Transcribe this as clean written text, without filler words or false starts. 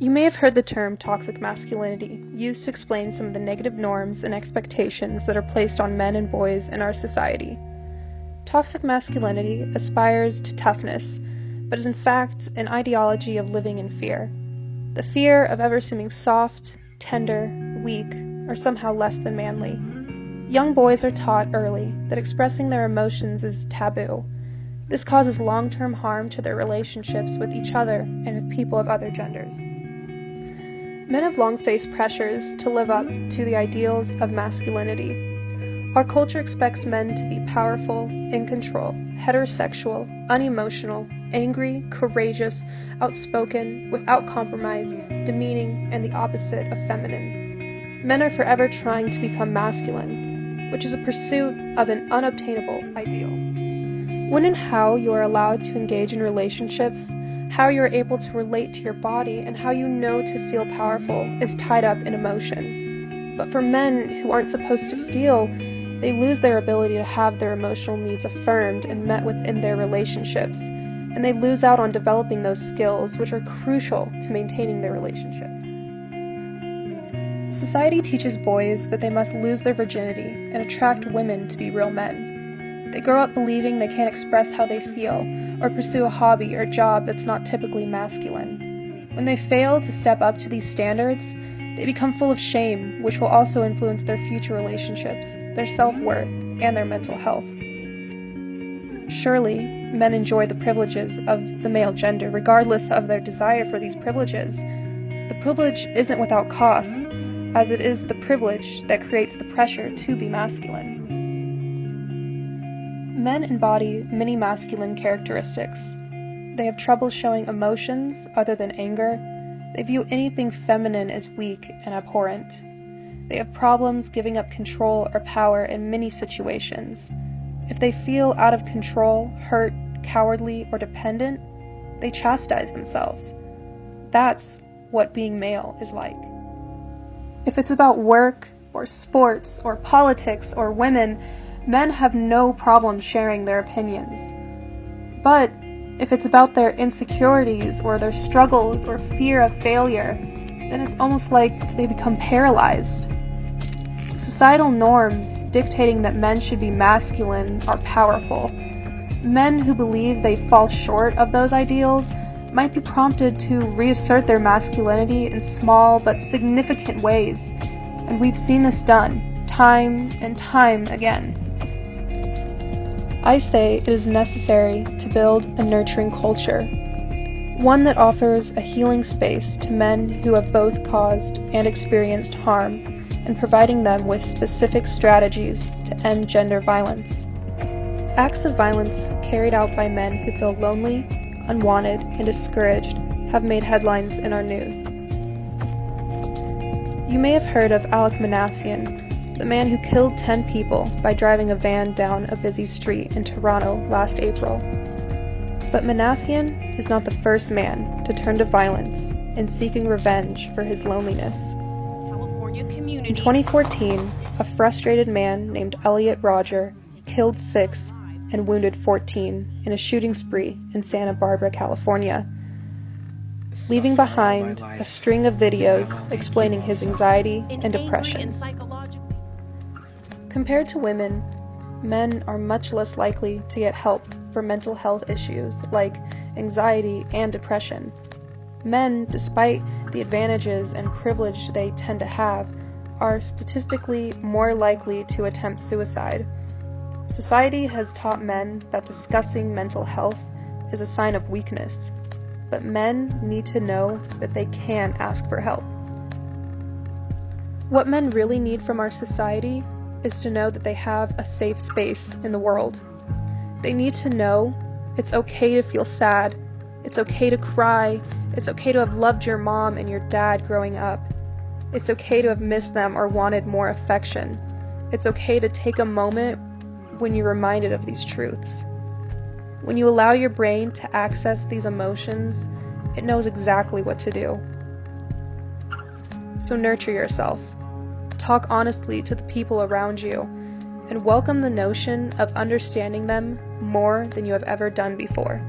You may have heard the term toxic masculinity used to explain some of the negative norms and expectations that are placed on men and boys in our society. Toxic masculinity aspires to toughness, but is in fact an ideology of living in fear. The fear of ever seeming soft, tender, weak, or somehow less than manly. Young boys are taught early that expressing their emotions is taboo. This causes long-term harm to their relationships with each other and with people of other genders. Men have long faced pressures to live up to the ideals of masculinity. Our culture expects men to be powerful, in control, heterosexual, unemotional, angry, courageous, outspoken, without compromise, demeaning, and the opposite of feminine. Men are forever trying to become masculine, which is a pursuit of an unobtainable ideal. When and how you are allowed to engage in relationships, how you are able to relate to your body, and how you know to feel powerful is tied up in emotion. But for men who aren't supposed to feel, they lose their ability to have their emotional needs affirmed and met within their relationships, and they lose out on developing those skills which are crucial to maintaining their relationships. Society teaches boys that they must lose their virginity and attract women to be real men. They grow up believing they can't express how they feel, or pursue a hobby or job that's not typically masculine. When they fail to step up to these standards, they become full of shame, which will also influence their future relationships, their self-worth, and their mental health. Surely, men enjoy the privileges of the male gender, regardless of their desire for these privileges. The privilege isn't without cost, as it is the privilege that creates the pressure to be masculine. Men embody many masculine characteristics. They have trouble showing emotions other than anger. They view anything feminine as weak and abhorrent. They have problems giving up control or power in many situations. If they feel out of control, hurt, cowardly, or dependent, they chastise themselves. That's what being male is like. If it's about work, or sports, or politics, or women, men have no problem sharing their opinions. But if it's about their insecurities or their struggles or fear of failure, then it's almost like they become paralyzed. Societal norms dictating that men should be masculine are powerful. Men who believe they fall short of those ideals might be prompted to reassert their masculinity in small but significant ways, and we've seen this done time and time again. I say it is necessary to build a nurturing culture, one that offers a healing space to men who have both caused and experienced harm, and providing them with specific strategies to end gender violence. Acts of violence carried out by men who feel lonely, unwanted, and discouraged have made headlines in our news. You may have heard of Alec Manassian, the man who killed 10 people by driving a van down a busy street in Toronto last April. But Manassian is not the first man to turn to violence in seeking revenge for his loneliness. In 2014, a frustrated man named Elliot Rodger killed 6 and wounded 14 in a shooting spree in Santa Barbara, California, leaving behind a string of videos explaining his anxiety and depression. Compared to women, men are much less likely to get help for mental health issues like anxiety and depression. Men, despite the advantages and privilege they tend to have, are statistically more likely to attempt suicide. Society has taught men that discussing mental health is a sign of weakness, but men need to know that they can ask for help. What men really need from our society is to know that they have a safe space in the world. They need to know it's okay to feel sad, it's okay to cry, it's okay to have loved your mom and your dad growing up. It's okay to have missed them or wanted more affection. It's okay to take a moment when you're reminded of these truths. When you allow your brain to access these emotions, it knows exactly what to do. So nurture yourself. Talk honestly to the people around you, and welcome the notion of understanding them more than you have ever done before.